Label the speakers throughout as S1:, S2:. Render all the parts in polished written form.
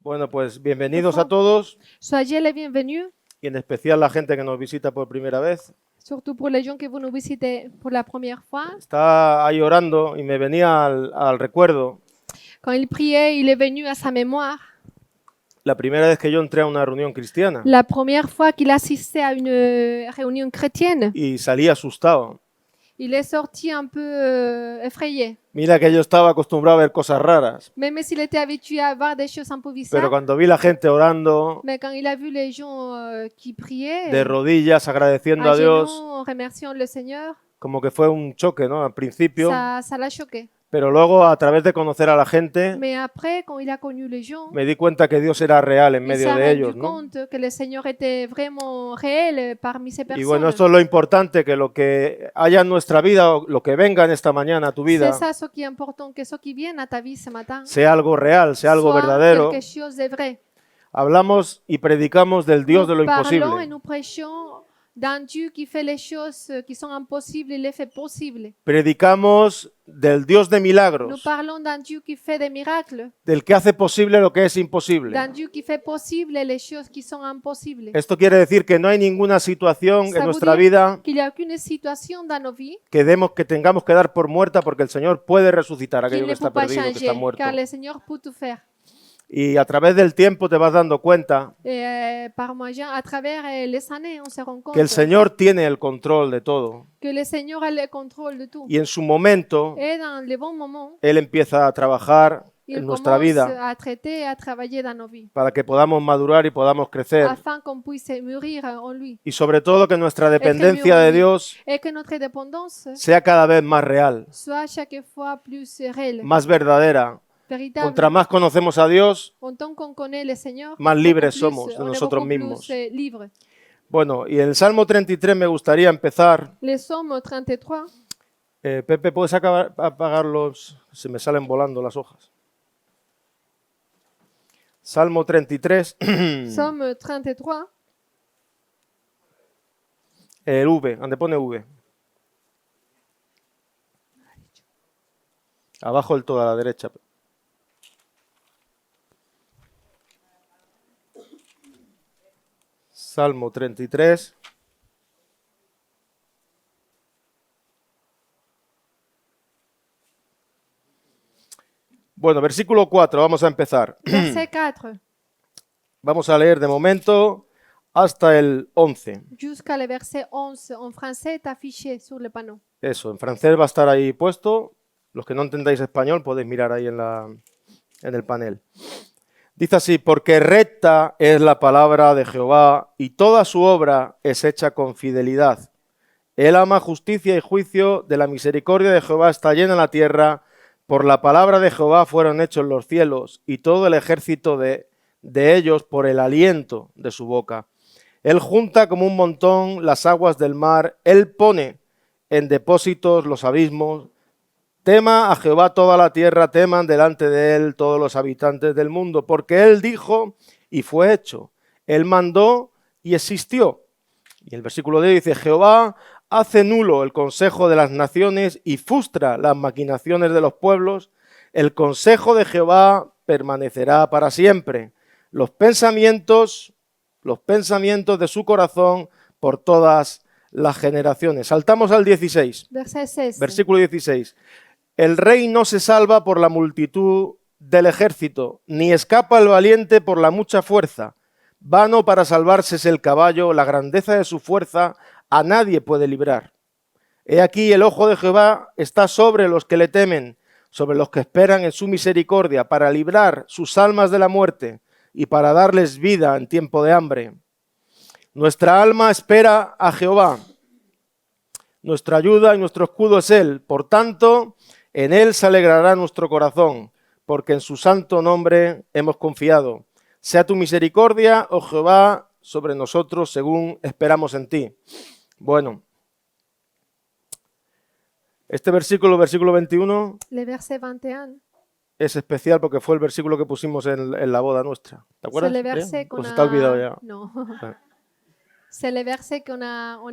S1: Bueno, pues bienvenidos a todos
S2: Soyez les bienvenus,
S1: y en especial la gente que nos visita por primera vez.
S2: surtout pour les gens que vous nous visitez pour la première fois.
S1: Estaba ahí orando y me venía al recuerdo
S2: Quand il priait, il est venu à sa mémoire
S1: la primera vez que yo entré a una reunión cristiana
S2: la première fois qu'il assistait à une réunion chrétienne.
S1: y salí asustado.
S2: Il est sorti un peu effrayé,
S1: Mira que yo estaba acostumbrado a ver cosas raras,
S2: même s'il était habitué à voir des choses un peu
S1: pero
S2: bizarres.
S1: cuando vi la gente orando
S2: Mais quand il a vu les gens qui priaient,
S1: de rodillas agradeciendo
S2: à
S1: a Dios,
S2: genoux, en remerciant le Seigneur,
S1: como que fue un choque, ¿no? Al principio,
S2: ça l'a choqué.
S1: pero luego a través de conocer a la gente
S2: Mais après, quand il a connu les gens,
S1: me di cuenta que Dios era real en
S2: il
S1: medio
S2: s'est
S1: de
S2: rendu
S1: ellos, ¿no?
S2: compte que le Seigneur était vraiment réel parmi ces
S1: Y
S2: personnes.
S1: bueno, esto es lo importante, que lo que haya en nuestra vida o lo que venga en esta mañana a tu
S2: C'est
S1: vida
S2: ça ce qui est important, que ce qui vient à ta vie ce matin
S1: sea algo real, sea algo
S2: soit
S1: verdadero.
S2: quelque chose de vrai.
S1: Hablamos y predicamos del Dios de lo
S2: Nous parlons et
S1: imposible.
S2: nous prêchons d'un Dieu qui fait les choses qui sont impossibles, il les fait possibles.
S1: Predicamos del Dios de
S2: Nous
S1: milagros,
S2: parlons d'un Dieu qui fait des miracles,
S1: del que hace posible lo que es imposible.
S2: d'un Dieu qui fait possible les choses qui sont impossibles.
S1: Esto quiere decir que no hay ninguna situación
S2: Ça
S1: en
S2: veut
S1: nuestra
S2: dire
S1: vida
S2: qu'il n'y a aucune situation dans nos vies
S1: que tengamos que dar por muerta, porque el Señor puede resucitar a
S2: qu'il
S1: aquello que
S2: ne peut
S1: está
S2: pas
S1: perdido, que está
S2: changer,
S1: muerto.
S2: car le Seigneur peut tout faire.
S1: Y a través del tiempo te vas dando cuenta
S2: Et par moyen, à travers les années, on se rend compte
S1: que el Señor tiene el control de todo.
S2: que le Seigneur a le contrôle de tout.
S1: Y en su momento,
S2: Et dans les bons moments,
S1: Él empieza a trabajar
S2: il
S1: en nuestra
S2: commence
S1: vida
S2: à traiter et à travailler dans nos vies,
S1: para que podamos madurar y podamos crecer.
S2: afin qu'on puisse mûrir en lui.
S1: Y sobre todo que nuestra
S2: Este
S1: dependencia de Dios
S2: Et que notre dépendance
S1: sea cada vez más real,
S2: soit chaque fois plus réelle,
S1: más verdadera.
S2: véritable.
S1: Contra más conocemos a Dios,
S2: En tant qu'on connaît le Seigneur,
S1: más
S2: beaucoup
S1: libres
S2: plus,
S1: somos de
S2: on est
S1: nosotros
S2: beaucoup
S1: mismos.
S2: plus libres.
S1: Bueno, y en el Salmo 33 me gustaría empezar.
S2: Les psaumes 33,
S1: Pepe, ¿puedes apagar los? Se me salen volando las hojas. Salmo 33,
S2: psaume 33,
S1: el V, donde pone V. Abajo del todo a la derecha. Salmo 33. Bueno, versículo 4, vamos a empezar.
S2: verset 4,
S1: Vamos a leer de momento hasta el 11.
S2: jusqu'à le verset 11. En français est affiché sur le panneau.
S1: Eso, en francés va a estar ahí puesto. Los que no entendáis español podéis mirar ahí en el panel. Dice así: porque recta es la palabra de Jehová y toda su obra es hecha con fidelidad. Él ama justicia y juicio, de la misericordia de Jehová está llena la tierra. Por la palabra de Jehová fueron hechos los cielos y todo el ejército de ellos por el aliento de su boca. Él junta como un montón las aguas del mar, él pone en depósitos los abismos. Tema a Jehová toda la tierra, teman delante de él todos los habitantes del mundo, porque él dijo y fue hecho. Él mandó y existió. Y el versículo 10 dice: Jehová hace nulo el consejo de las naciones y frustra las maquinaciones de los pueblos. El consejo de Jehová permanecerá para siempre. Los pensamientos de su corazón por todas las generaciones. Saltamos al 16,
S2: Verset 16.
S1: versículo 16. El rey no se salva por la multitud del ejército, ni escapa el valiente por la mucha fuerza. Vano para salvarse es el caballo, la grandeza de su fuerza a nadie puede librar. He aquí el ojo de Jehová está sobre los que le temen, sobre los que esperan en su misericordia, para librar sus almas de la muerte y para darles vida en tiempo de hambre. Nuestra alma espera a Jehová. Nuestra ayuda y nuestro escudo es Él. Por tanto, en Él se alegrará nuestro corazón, porque en su santo nombre hemos confiado. Sea tu misericordia, oh Jehová, sobre nosotros según esperamos en ti. Bueno, este versículo 21,
S2: Le verset 21,
S1: es especial porque fue el versículo que pusimos en la boda nuestra. ¿Te
S2: c'est
S1: acuerdas?
S2: le verset qu'on
S1: Pues está olvidado
S2: a...
S1: ya.
S2: Non. C'est le verset on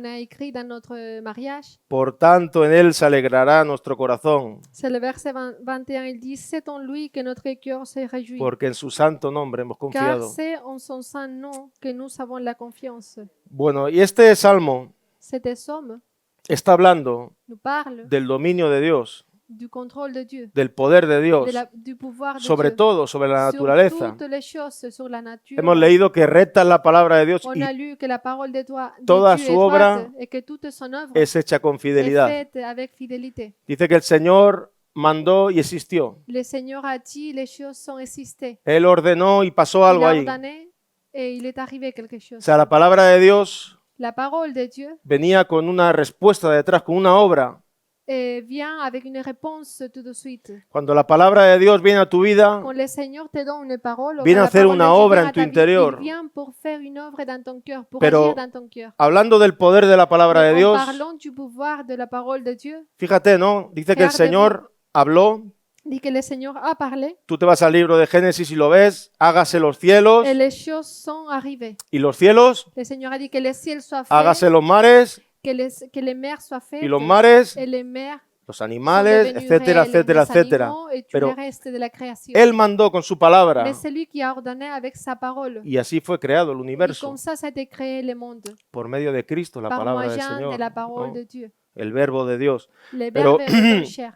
S2: a écrit dans notre mariage.
S1: Por tanto, en él se alegrará nuestro corazón,
S2: C'est le verset 21. Il dit, c'est en lui que notre cœur se réjouit.
S1: porque en su santo nombre hemos
S2: Car
S1: confiado.
S2: c'est en son saint nom que nous avons la confiance.
S1: Bueno, y este salmo
S2: Cet psaume
S1: está hablando
S2: nous parle
S1: del dominio de Dios,
S2: du contrôle de Dieu,
S1: del poder de Dios,
S2: du pouvoir de
S1: sobre
S2: Dieu,
S1: todo sobre la
S2: sur
S1: naturaleza.
S2: toutes les choses, sur la nature.
S1: Hemos leído que recta es la palabra de Dios
S2: On
S1: y
S2: a lu que la parole de
S1: toda
S2: Dieu
S1: su
S2: est
S1: obra
S2: droite et que toute son œuvre
S1: es hecha con
S2: est
S1: fidelidad.
S2: faite avec fidélité.
S1: Dice que el Señor mandó y existió.
S2: Le Seigneur a dit, les choses sont existées.
S1: Él ordenó y pasó
S2: Il
S1: algo
S2: a
S1: ahí.
S2: ordonné et il est arrivé quelque
S1: O
S2: chose.
S1: sea, la palabra de Dios
S2: La parole de Dieu
S1: venía con una respuesta detrás, con una obra.
S2: vient avec une réponse tout de suite.
S1: Cuando la palabra de Dios viene a tu vida,
S2: Quand le Seigneur te donne une parole,
S1: Viene
S2: quand
S1: a
S2: la
S1: hacer
S2: parole
S1: una
S2: de Dieu
S1: obra
S2: vient
S1: en
S2: à
S1: tu
S2: ta vie,
S1: interior.
S2: il vient pour faire une œuvre dans ton cœur, pour
S1: Pero-
S2: agir dans ton cœur.
S1: hablando del poder de la palabra de
S2: En
S1: Dios,
S2: parlant du pouvoir de la parole de Dieu,
S1: fíjate, ¿no? Dice que el
S2: Regardez-vous.
S1: Señor habló.
S2: dit que le Seigneur a parlé
S1: Tú te vas al libro de Génesis y lo ves. Hágase los cielos
S2: et les choses sont arrivées.
S1: y los cielos.
S2: Le Seigneur a dit que les ciels soient faits,
S1: Hágase los mares
S2: que les mers soient faites
S1: y los mares,
S2: et les mers
S1: los
S2: sont
S1: animales,
S2: devenus
S1: etcétera,
S2: réels,
S1: etcétera,
S2: les
S1: etcétera.
S2: animaux et tout
S1: Pero
S2: le reste de la création.
S1: Él mandó con su palabra
S2: Mais c'est lui qui a ordonné avec sa parole.
S1: y así fue creado el
S2: Et
S1: universo
S2: comme ça a été créé le monde,
S1: por medio de Cristo, la
S2: par
S1: palabra del
S2: moyen
S1: Señor,
S2: de la parole
S1: ¿no?
S2: de Dieu.
S1: El verbo de Dios.
S2: Les
S1: Pero-
S2: verbes deviennent chair.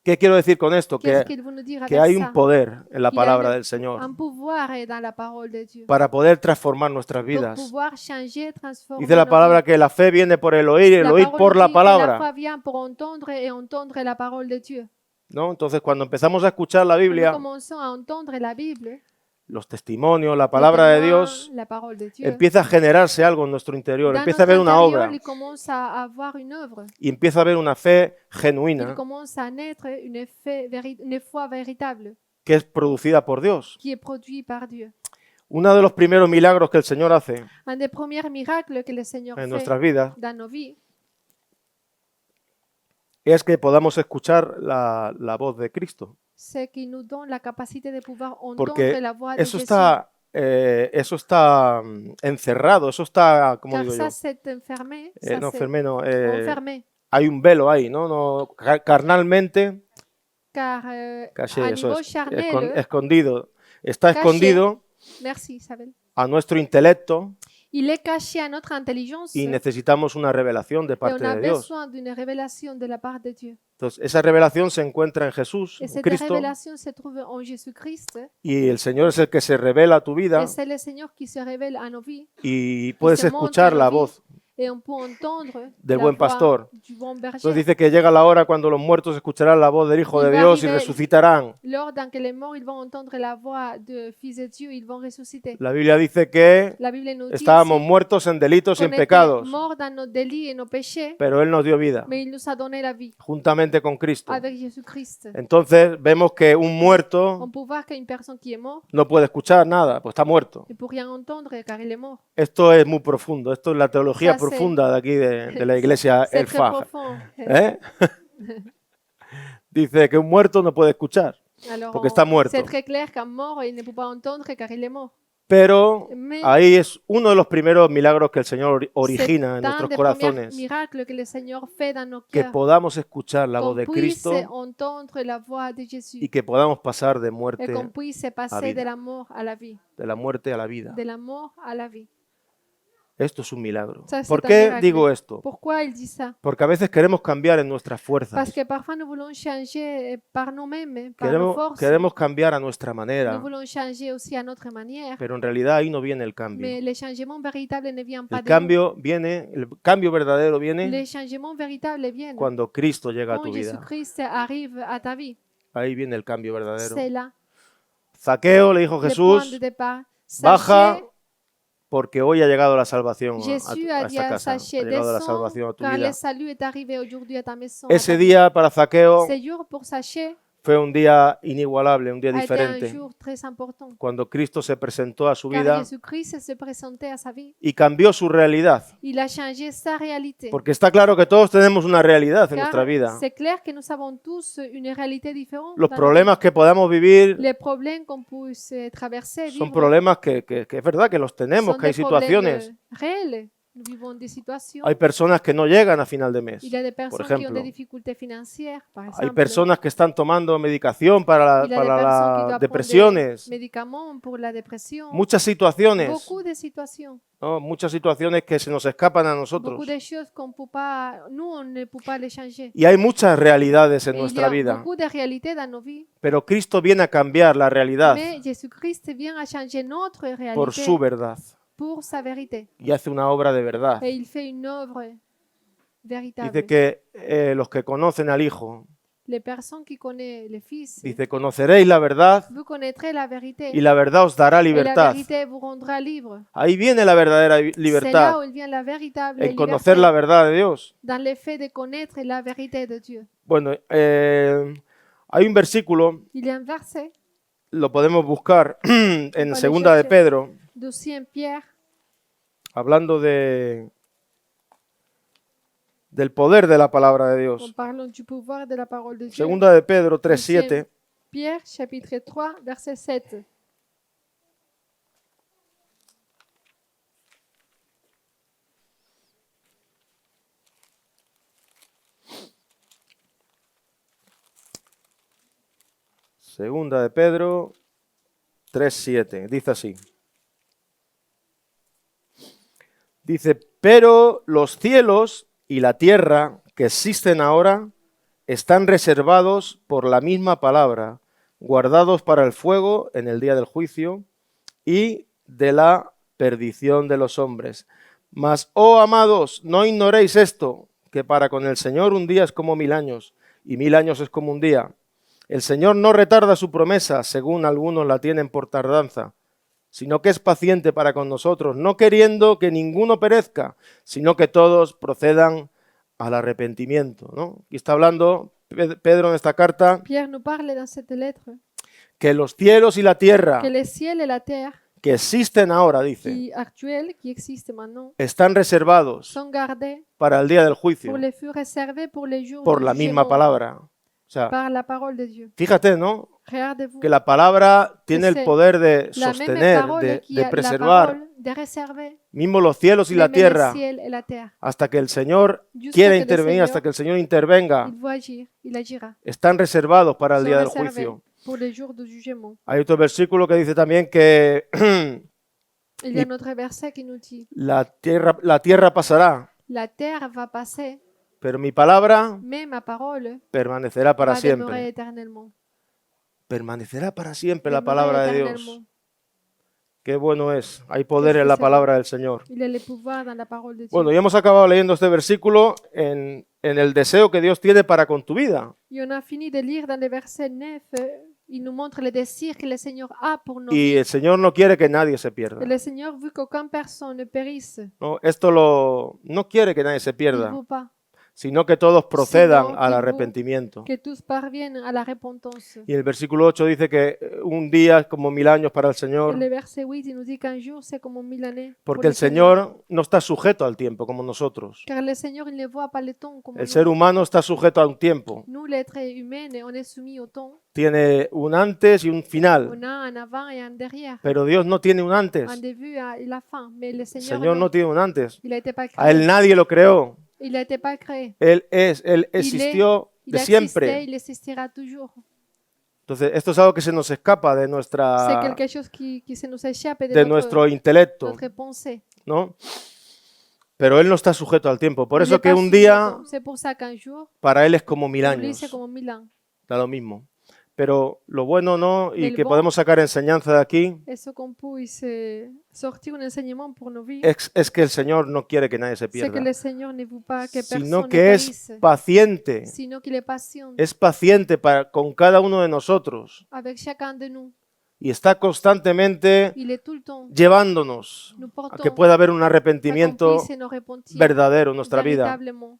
S1: ¿Qué quiero decir con esto?
S2: Qu'est-ce
S1: Que,
S2: qu'il veut nous dire
S1: que
S2: avec
S1: hay
S2: ça?
S1: un poder en la
S2: Qu'il y a
S1: palabra
S2: une-
S1: del Señor
S2: Un pouvoir est dans la parole de Dieu.
S1: para poder transformar nuestras
S2: Pour
S1: vidas.
S2: pouvoir changer, transformer
S1: Dice la
S2: nos
S1: palabra
S2: vies.
S1: que la fe viene por el oír y el
S2: La
S1: oír
S2: parole
S1: por la
S2: dit que la
S1: palabra.
S2: foi vient pour entendre et entendre la parole de Dieu.
S1: ¿No? Entonces, cuando empezamos a escuchar la
S2: Quand nous
S1: Biblia,
S2: commençons à entendre la Bible,
S1: los testimonios, la
S2: les
S1: palabra de
S2: témoins,
S1: Dios,
S2: la parole de Dieu,
S1: empieza a generarse algo en nuestro interior,
S2: dans
S1: empieza a
S2: notre
S1: haber una
S2: intérieur,
S1: obra
S2: il commence à avoir une œuvre.
S1: y empieza a haber una fe
S2: Il
S1: genuina
S2: commence à naître une foi véritable
S1: que es producida por Dios.
S2: qui est produite par Dieu.
S1: Uno de los primeros milagros que el Señor hace
S2: Un des premiers miracles que le Seigneur
S1: en
S2: fait
S1: nuestras vidas
S2: dans nos vies,
S1: es que podamos escuchar la voz de Cristo.
S2: c'est qu'il nous donne la capacité de pouvoir
S1: Porque
S2: entendre la voix de
S1: Eso
S2: Jésus.
S1: eso está encerrado, eso está, ¿cómo
S2: Car
S1: digo yo?
S2: ça, c'est enfermé. Ça,
S1: No,
S2: c'est
S1: enfermé, no,
S2: enfermé.
S1: hay un velo ahí, ¿no? No, carnalmente,
S2: Car
S1: caché,
S2: à
S1: eso
S2: niveau
S1: es,
S2: charnel,
S1: escondido, está
S2: Caché.
S1: escondido
S2: merci Isabelle,
S1: a nuestro intelecto
S2: il est caché à notre intelligence
S1: y
S2: et
S1: necesitamos una revelación de
S2: on
S1: parte
S2: a
S1: de Dios.
S2: besoin d'une révélation de la part de Dieu.
S1: Entonces, esa revelación se encuentra en Jesús,
S2: Et
S1: en
S2: cette
S1: Cristo,
S2: révélation se trouve en Jésus-Christ.
S1: y el Señor es el que se revela a tu vida
S2: Et c'est le Seigneur qui se révèle à nos vies.
S1: y puedes
S2: se montre
S1: escuchar
S2: en
S1: la
S2: nos
S1: voz.
S2: Et on peut entendre
S1: Del
S2: la
S1: buen
S2: voix
S1: pastor.
S2: du bon berger.
S1: Entonces dice que llega la hora cuando los muertos escucharán la voz del Hijo de
S2: Il va
S1: Dios y
S2: arriver-
S1: resucitarán.
S2: Lors dans que les morts ils vont entendre la voix du Fils de Dieu, ils vont ressusciter.
S1: La Biblia dice que
S2: La Bible nous dit
S1: estábamos
S2: ici
S1: muertos en delitos y
S2: qu'on
S1: en
S2: était
S1: pecados,
S2: morts dans nos délits et nos péchés,
S1: pero Él nos dio vida,
S2: mais il nous a donné la vie
S1: juntamente con Cristo.
S2: avec Jésus-Christ.
S1: Entonces vemos que un
S2: On
S1: muerto
S2: peut voir qu'une personne qui est morte
S1: no puede escuchar nada, pues está muerto.
S2: ne peut rien entendre car il est mort.
S1: Esto es muy profundo, esto es la teología
S2: Ça,
S1: profunda de aquí de la iglesia
S2: C'est
S1: El
S2: très
S1: Faj.
S2: profond.
S1: ¿Eh? Dice que un muerto no puede escuchar,
S2: Alors,
S1: Porque está muerto.
S2: c'est très clair qu'un mort, il ne peut pas entendre car il est mort.
S1: pero
S2: Mais
S1: ahí es uno de los primeros milagros que el Señor origina en
S2: c'est un
S1: nuestros
S2: des premiers
S1: corazones,
S2: miracles que le Seigneur fait dans nos
S1: que
S2: cœurs.
S1: podamos escuchar la voz
S2: Qu'on
S1: de
S2: puisse
S1: Cristo
S2: entendre la voix de Jésus
S1: y que podamos pasar de
S2: et
S1: muerte,
S2: qu'on puisse passer
S1: vida.
S2: de la mort à la vie,
S1: de la muerte a la vida.
S2: de la mort à la vie.
S1: Esto es un milagro.
S2: Ça, c'est
S1: ¿Por
S2: un
S1: qué
S2: miracle.
S1: digo esto?
S2: Pourquoi il dit ça?
S1: Porque a veces queremos cambiar en nuestras
S2: Parce
S1: fuerzas.
S2: que parfois nous voulons changer par nous-mêmes, par nos forces.
S1: Queremos cambiar a nuestra
S2: Nous
S1: manera,
S2: voulons changer aussi à notre manière.
S1: pero en realidad ahí no viene el cambio.
S2: Mais le changement véritable ne vient pas
S1: El
S2: de nous.
S1: cambio viene, el cambio verdadero viene
S2: Le changement véritable vient
S1: cuando Cristo llega a
S2: quand
S1: tu vida.
S2: Jésus-Christ arrive à ta vie.
S1: Ahí viene el cambio verdadero.
S2: C'est là
S1: Zaqueo le dijo
S2: le point
S1: Jesús,
S2: de départ.
S1: baja
S2: Sachez,
S1: porque hoy ha llegado la salvación
S2: Jésus
S1: a
S2: a dit
S1: esta
S2: à
S1: casa. Ha
S2: Sachez,
S1: llegado la
S2: descends,
S1: salvación a tu
S2: car
S1: vida.
S2: le salut est arrivé aujourd'hui à ta maison. à
S1: Ese
S2: ta vie.
S1: día para Zaqueo
S2: Ce jour pour Sachez
S1: fue un día inigualable, un día
S2: a été un
S1: diferente.
S2: jour très important.
S1: Cuando Cristo se presentó a su
S2: Car
S1: vida
S2: Jésus-Christ se présentait à sa vie.
S1: y cambió su realidad.
S2: Il a changé sa réalité.
S1: Porque está claro que todos tenemos una realidad en
S2: Car
S1: nuestra vida.
S2: c'est clair que nous avons tous une réalité différente.
S1: Los
S2: dans
S1: problemas que podamos vivir
S2: les problèmes qu'on puisse traverser,
S1: son
S2: vivre,
S1: problemas que es verdad que los tenemos,
S2: sont
S1: que hay
S2: des problèmes
S1: situaciones,
S2: réels. Nous vivons des situations.
S1: Hay personas que no llegan a final de mes.
S2: Il y a des
S1: Por
S2: personnes qui ont
S1: ejemplo,
S2: des difficultés financières, par
S1: hay
S2: exemple.
S1: personas que están tomando medicación para,
S2: Il y a des
S1: para
S2: personnes qui
S1: las
S2: doivent prendre des
S1: depresiones.
S2: médicaments pour la dépression.
S1: Muchas situaciones,
S2: Beaucoup de situations.
S1: ¿no? Muchas situaciones que se nos escapan a nosotros.
S2: Beaucoup de choses qu'on peut pas, nous, on ne peut pas les changer.
S1: Y hay muchas realidades en
S2: Et il y
S1: nuestra
S2: a
S1: vida,
S2: beaucoup de réalités dans nos vies.
S1: pero Cristo viene a cambiar la realidad
S2: Mais Jésus-Christ vient à changer notre réalité
S1: por su verdad
S2: pour sa vérité.
S1: y hace una obra de verdad.
S2: Et il fait une œuvre véritable.
S1: Dice que los que conocen al Hijo,
S2: Les personnes qui connaissent le Fils,
S1: dice, conoceréis la verdad
S2: vous connaîtrez la vérité.
S1: y la verdad os dará
S2: Et la
S1: libertad.
S2: vérité vous rendra libre.
S1: Ahí viene la verdadera
S2: C'est là
S1: libertad,
S2: où il vient la véritable
S1: en conocer la
S2: liberté,
S1: verdad de Dios.
S2: dans le fait de connaître la vérité de Dieu.
S1: Bueno, hay un versículo,
S2: Il y a un verset,
S1: lo podemos buscar en
S2: Vale,
S1: Segunda de
S2: yo sé.
S1: Pedro,
S2: d'aussi Pierre,
S1: hablando del poder de la palabra de
S2: en
S1: Dios.
S2: parlant du pouvoir de la parole de Dieu.
S1: Segunda de Pedro 3:7.
S2: Pierre, chapitre 3, verset 7.
S1: Segunda de Pedro 3:7. Dice así. Dice, pero los cielos y la tierra que existen ahora están reservados por la misma palabra, guardados para el fuego en el día del juicio y de la perdición de los hombres. Mas, oh amados, no ignoréis esto, que para con el Señor un día es como 1000 años, y 1000 años es como un día. El Señor no retarda su promesa, según algunos la tienen por tardanza, sino que es paciente para con nosotros, no queriendo que ninguno perezca, sino que todos procedan al arrepentimiento, ¿no? Aquí está hablando Pedro en esta carta
S2: Pierre nous parle dans cette lettre
S1: que los cielos y la tierra
S2: que les ciels et la terre
S1: que existen ahora, dice,
S2: qui existent maintenant,
S1: están reservados
S2: sont gardés
S1: para el día del juicio
S2: pour les feux réservés pour les jours
S1: por
S2: du
S1: la misma
S2: jugement,
S1: palabra. O sea,
S2: par la parole de Dieu.
S1: fíjate, ¿no?
S2: Regardez-vous,
S1: Que la palabra tiene el
S2: c'est
S1: poder de
S2: la même
S1: sostener,
S2: parole qui
S1: de
S2: a la
S1: preservar,
S2: parole de réserver
S1: mismo los cielos y la
S2: même
S1: tierra,
S2: le ciel et la terre.
S1: hasta que el Señor
S2: Jusqu'à
S1: quiera
S2: que le
S1: intervenir,
S2: Señor-
S1: hasta que el Señor intervenga,
S2: Il va agir, il agira.
S1: están reservados para el
S2: Sont
S1: día del
S2: réservés
S1: juicio.
S2: pour les jours du jugement.
S1: Hay otro versículo que dice también que
S2: Il y a un autre verset qui nous dit
S1: la tierra pasará,
S2: la terre va passer,
S1: pero mi palabra
S2: mais ma parole
S1: permanecerá para
S2: va demeurer
S1: siempre.
S2: éternellement.
S1: Permanecerá para siempre la
S2: Demeurer
S1: palabra de Dios.
S2: éternellement.
S1: Qué bueno es. Hay poder en la
S2: especial.
S1: palabra del Señor.
S2: Il y a le pouvoir dans la parole de Dieu.
S1: Bueno, ya hemos acabado leyendo este versículo en el deseo que Dios tiene para con tu vida.
S2: Et on a fini de lire dans le verset 9, il nous montre le désir que le Seigneur a pour nos
S1: Y
S2: vies.
S1: el Señor no quiere que nadie se pierda.
S2: Et le Seigneur veut qu'aucune personne ne périsse.
S1: No, no quiere que nadie se
S2: Il
S1: pierda,
S2: ne veut pas
S1: sino que todos procedan
S2: Sino
S1: al
S2: que
S1: arrepentimiento.
S2: que tous parviennent à la repentance.
S1: Y el versículo 8 dice que un día es como 1000 años para el
S2: Et
S1: Señor,
S2: le verset 8, il nous dit qu'un jour, c'est comme 1000 années. pour
S1: porque
S2: le
S1: el Señor no está sujeto al tiempo como nosotros.
S2: Car le Seigneur, il ne voit pas le temps comme
S1: El
S2: nous.
S1: ser humano está sujeto a un tiempo.
S2: Nous, l'être humain, on est soumis au temps.
S1: Tiene un antes y un final,
S2: On a un avant et un derrière.
S1: pero Dios no tiene un antes.
S2: Un début et la fin. Mais le
S1: El
S2: Seigneur,
S1: Señor
S2: non.
S1: no tiene un antes.
S2: Il n'a été pas
S1: A Él
S2: créé.
S1: nadie lo creó.
S2: Il n'a été pas créé.
S1: Él existió
S2: Il
S1: de
S2: a existé,
S1: siempre.
S2: il existera toujours.
S1: Entonces, esto es algo que se nos escapa de
S2: C'est quelque chose qui se nous échappe
S1: de nuestro intelecto,
S2: notre pensée.
S1: ¿no? Pero Él no está sujeto al tiempo. Por
S2: Il
S1: eso
S2: n'est
S1: que
S2: pas
S1: un
S2: soumis au
S1: día
S2: temps. C'est pour ça qu'un jour,
S1: para Él es como 1000
S2: pour lui, c'est
S1: años.
S2: comme 1000 ans.
S1: Da lo mismo. Pero lo bueno no, y
S2: El
S1: que
S2: bon-
S1: podemos sacar enseñanza de aquí,
S2: Et ce qu'on peut sortir un enseignement pour nos vies,
S1: es que el Señor no quiere que nadie se
S2: c'est que
S1: pierda,
S2: le Seigneur ne veut pas que personne
S1: sino
S2: ne
S1: que es
S2: périsse,
S1: paciente.
S2: sino qu'il est patient
S1: Es paciente con cada uno de nosotros
S2: avec chacun de nous.
S1: y está constantemente
S2: Il est tout le temps
S1: llevándonos
S2: nous
S1: a
S2: portons
S1: que pueda haber un
S2: à qu'on
S1: arrepentimiento
S2: puisse nous repentir
S1: verdadero en nuestra vida.
S2: véritablement.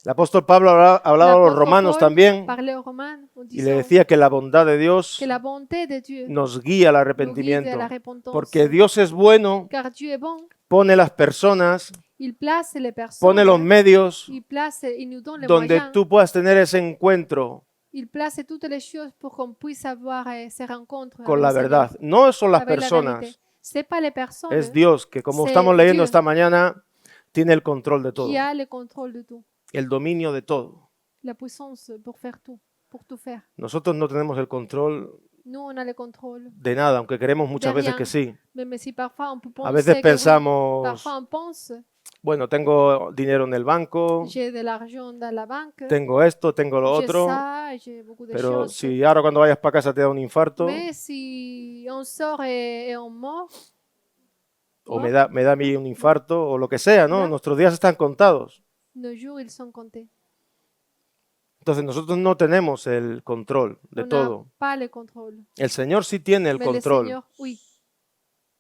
S1: El apóstol Pablo hablaba a los
S2: L'apôtre
S1: romanos
S2: Paul
S1: también
S2: parlait aux Romains en
S1: y le
S2: disant
S1: decía que la bondad de Dios
S2: que la bonté de Dieu
S1: nos guía al
S2: nous guide à
S1: arrepentimiento,
S2: la repentance.
S1: porque Dios es bueno,
S2: Car Dieu est bon,
S1: pone las personas,
S2: il place les personnes,
S1: pone los medios
S2: il nous donne les
S1: donde
S2: moyens,
S1: tú puedas tener ese encuentro
S2: il place toutes les choses pour qu'on puisse avoir ces rencontres
S1: con
S2: avec
S1: la
S2: le Seigneur,
S1: verdad. No son las
S2: avec la
S1: personas,
S2: vérité. C'est pas les personnes,
S1: es Dios, que como
S2: C'est
S1: estamos leyendo
S2: Dieu.
S1: esta mañana, tiene el control de todo,
S2: qui a le contrôle de tout,
S1: el dominio de todo.
S2: la puissance pour faire tout, pour tout faire.
S1: Nosotros no tenemos el control
S2: Nous, on a le contrôle.
S1: de nada, aunque queremos muchas veces
S2: rien.
S1: que sí.
S2: Même si parfois on peut
S1: A
S2: penser
S1: veces
S2: que oui,
S1: pensamos,
S2: parfois on pense,
S1: bueno, tengo dinero en el banco,
S2: j'ai de l'argent dans la banque,
S1: tengo esto, tengo lo
S2: j'ai
S1: otro,
S2: ça, j'ai beaucoup de
S1: pero
S2: choses.
S1: si ahora cuando vayas para casa te da un infarto,
S2: Mais si on sort et on mord,
S1: o me da a mí un infarto, o lo que sea, ¿no?
S2: Ya.
S1: Nuestros días están contados.
S2: nos jours, ils sont comptés.
S1: Entonces nosotros no tenemos el control de
S2: On n'a
S1: todo.
S2: pas le contrôle.
S1: El Señor sí tiene el
S2: Mais le
S1: control
S2: Seigneur, oui,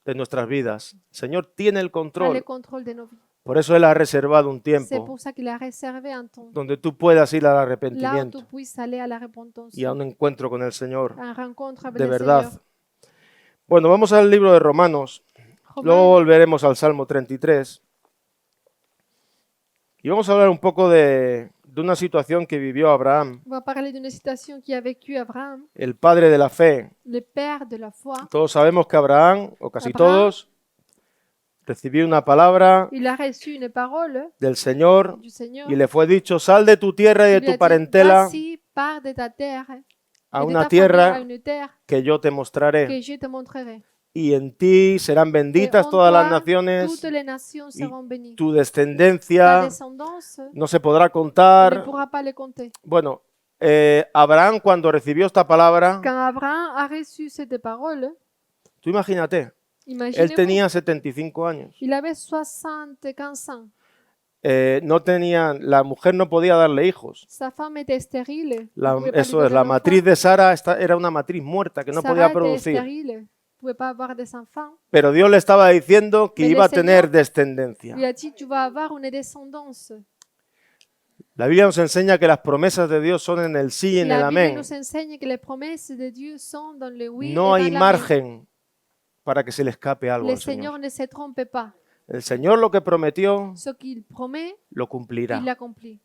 S1: de nuestras vidas. El Señor tiene el
S2: a le
S1: control.
S2: contrôle de nos vies.
S1: Por eso Él ha reservado un
S2: C'est
S1: tiempo
S2: pour ça qu'il a réservé un temps
S1: donde tú puedas ir al
S2: là où
S1: arrepentimiento
S2: tu puisses aller à la repentance,
S1: y a un encuentro con el Señor,
S2: à un rencontre avec
S1: de
S2: le
S1: verdad.
S2: Seigneur.
S1: Bueno, vamos al libro de Romanos. Luego
S2: Romains,
S1: volveremos al Salmo 33. Y vamos a hablar un poco de una situación que vivió Abraham,
S2: on va parler d'une citation qui a vécu Abraham,
S1: el padre de la fe.
S2: le père de la foi.
S1: Todos sabemos que Abraham, o casi
S2: Abraham.
S1: todos, recibió una palabra
S2: Il a reçu une parole
S1: del Señor
S2: du Seigneur.
S1: y le fue dicho, sal de tu tierra y de
S2: Il lui a
S1: tu
S2: dit,
S1: parentela
S2: vas-y, pars de ta terre
S1: a
S2: et de
S1: una
S2: ta famille à
S1: tierra
S2: une terre
S1: que yo te mostraré.
S2: que je te montrerai.
S1: Y en ti serán
S2: Et
S1: benditas
S2: en
S1: todas las
S2: toi,
S1: naciones,
S2: toutes les nations seront bénies.
S1: tu
S2: Ta
S1: descendencia
S2: descendance
S1: no se podrá
S2: on ne
S1: contar.
S2: pourra pas les compter.
S1: Bueno, Abraham cuando recibió esta palabra,
S2: Quand Abraham a reçu cette parole,
S1: tú imagínate, él
S2: imaginez-vous,
S1: tenía 75 años.
S2: il avait 75 ans.
S1: No tenía, la mujer no podía darle hijos.
S2: Sa femme était stérile. il pouvait pas lui
S1: Eso es,
S2: donner
S1: la
S2: d'enfant.
S1: matriz de Sara era una matriz muerta que no
S2: Sarah
S1: podía
S2: était
S1: producir.
S2: stérile, ne pouvait pas avoir des enfants.
S1: Pero Dios le estaba diciendo que
S2: Pero el
S1: iba a tener
S2: Señor
S1: descendencia.
S2: Lui a dit, tu vas avoir une descendance.
S1: La Biblia nos enseña que las promesas de Dios son en el sí y en el
S2: La Bible
S1: amén.
S2: nous enseigne que les promesses de Dieu sont dans le oui
S1: No
S2: et
S1: hay
S2: dans l'amen.
S1: margen para que se le escape algo
S2: Le
S1: al
S2: Seigneur
S1: Señor.
S2: ne se trompe pas.
S1: El Señor lo que prometió
S2: Ce qu'il promet,
S1: lo
S2: il
S1: cumplirá.
S2: l'accomplit.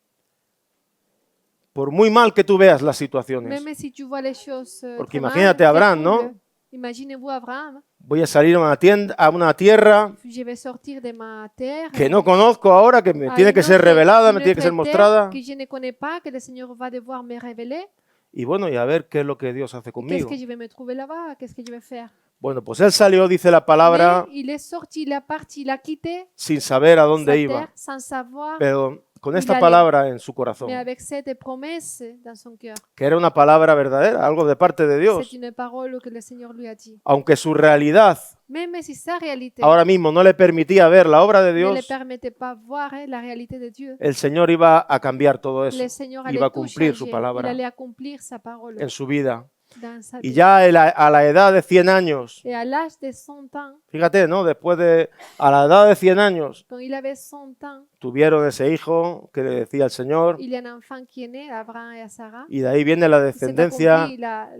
S1: Por muy mal que tú veas las situaciones.
S2: Même si tu vois les choses
S1: Porque
S2: très mal,
S1: imagínate a Abraham, ¿no?
S2: terribles. Imaginez-vous Abraham,
S1: Voy a salir a una tierra
S2: je vais sortir de ma terre.
S1: que no conozco ahora, que me
S2: a
S1: tiene
S2: une
S1: que ser
S2: autre-
S1: revelada, me
S2: une
S1: tiene que ser
S2: autre
S1: mostrada.
S2: terre que je ne connais pas, que le Seigneur va devoir me révéler.
S1: Y bueno, y a ver qué es lo que Dios hace
S2: Qu'est-ce
S1: conmigo.
S2: que je vais me trouver là-bas? Qu'est-ce que je vais faire?
S1: Bueno, pues él salió, dice la palabra,
S2: Mais il est sorti, il est parti, il a quitté
S1: sin saber a
S2: sa
S1: dónde iba.
S2: terre sans savoir,
S1: Pero con
S2: Y
S1: esta
S2: dale.
S1: palabra en su corazón,
S2: mais avec cette promesse dans son cœur.
S1: que era una palabra verdadera, algo de parte de Dios.
S2: C'est une parole que le Seigneur lui a dit.
S1: Aunque su realidad
S2: Même si sa réalité
S1: ahora mismo no le permitía ver la obra de
S2: ne le
S1: Dios,
S2: permettait pas voir la réalité de Dieu,
S1: el Señor iba a cambiar todo eso
S2: le Seigneur allait
S1: iba a
S2: tout
S1: cumplir
S2: changer.
S1: su
S2: Il
S1: palabra
S2: allait accomplir sa parole
S1: en su vida.
S2: dans sa
S1: Y
S2: vie.
S1: ya a la edad de 100 años,
S2: Et à l'âge de 100 ans,
S1: fíjate, ¿no? A la edad de 100 años,
S2: quand il avait 100 ans,
S1: tuvieron ese hijo que le decía el Señor,
S2: il y a un enfant qui est né, Abraham et à Sarah.
S1: y de ahí viene la
S2: C'est
S1: descendencia.
S2: accompli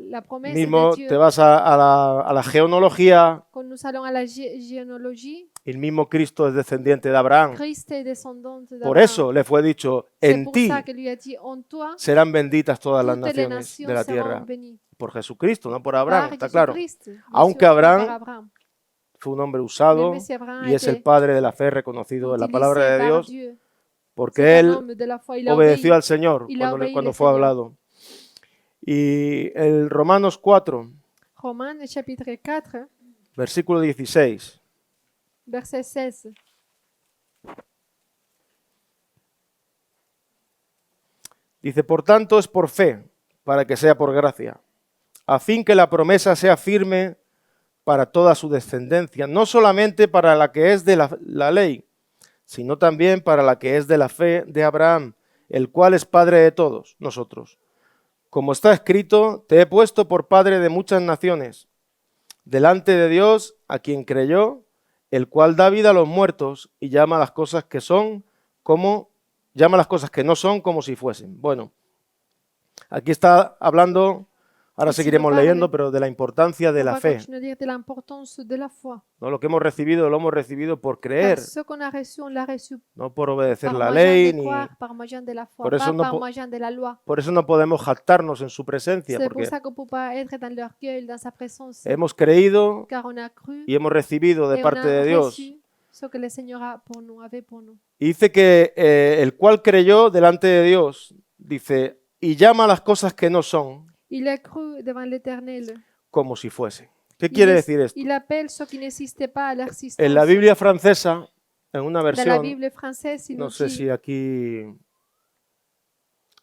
S2: la promesse
S1: Mismo
S2: de Dieu.
S1: te vas a la genealogía,
S2: Quand nous allons à la généalogie,
S1: el mismo Cristo es descendiente de Abraham.
S2: Christ est descendant
S1: Por
S2: d'Abraham.
S1: eso le fue dicho,
S2: C'est
S1: en
S2: pour
S1: ti
S2: ça que lui a dit, en toi,
S1: serán benditas todas las
S2: toutes les
S1: naciones
S2: nations
S1: de la
S2: seront
S1: tierra.
S2: bénies.
S1: Por Jesucristo, no por Abraham,
S2: Par
S1: está claro.
S2: Jésus-Christ, bien
S1: Aunque
S2: sûr,
S1: Abraham
S2: par Abraham.
S1: Fue un hombre usado
S2: Même si Abraham
S1: y es el
S2: était
S1: padre de la fe reconocido en la
S2: utilisé
S1: palabra de
S2: par
S1: Dios,
S2: Dieu,
S1: porque
S2: c'est un
S1: él
S2: homme de la foi, il a
S1: obedeció
S2: obéi.
S1: al Señor
S2: Il a obéi
S1: cuando
S2: al
S1: fue
S2: Señor.
S1: hablado. Y el Romanos 4,
S2: Romains chapitre 4,
S1: versículo 16.
S2: verset 16.
S1: Dice, por tanto es por fe, para que sea por gracia, a fin que la promesa sea firme para toda su descendencia, no solamente para la que es de la ley, sino también para la que es de la fe de Abraham, el cual es padre de todos nosotros. Como está escrito, te he puesto por padre de muchas naciones, delante de Dios, a quien creyó, el cual da vida a los muertos y llama las cosas que no son como si fuesen. Bueno, aquí está hablando, ahora
S2: Ici,
S1: seguiremos
S2: me parle.
S1: leyendo, pero de la importancia de
S2: On
S1: la
S2: va
S1: fe.
S2: continuer à dire de l'importance de la foi.
S1: ¿No? Lo que hemos recibido lo hemos recibido por creer,
S2: Car ce qu'on a reçu, on l'a reçu
S1: no por obedecer
S2: par
S1: la
S2: moyen
S1: ley,
S2: de
S1: ni
S2: croire, par moyen de la foi,
S1: Por eso
S2: pas
S1: no
S2: par
S1: po-
S2: moyen de la loi.
S1: por eso no podemos jactarnos en su presencia,
S2: C'est pour
S1: porque
S2: ça qu'on ne peut pas être dans l'orgueil, dans sa présence.
S1: hemos creído
S2: Car on a cru
S1: y hemos recibido de
S2: et on
S1: parte
S2: a
S1: de Dios
S2: reçu ce que le Seigneur a pour nous, avait pour nous.
S1: Y dice que el cual creyó delante de Dios, dice, y llama a las cosas que no son
S2: Il a cru devant l'Éternel.
S1: como si fuesen. ¿Qué quiere decir esto?
S2: Il appelle ce qui n'existait pas à leur
S1: En la
S2: existence.
S1: Biblia francesa, en una
S2: Dans la
S1: versión,
S2: Bible française, il
S1: no
S2: nous
S1: sé
S2: dit,
S1: si aquí...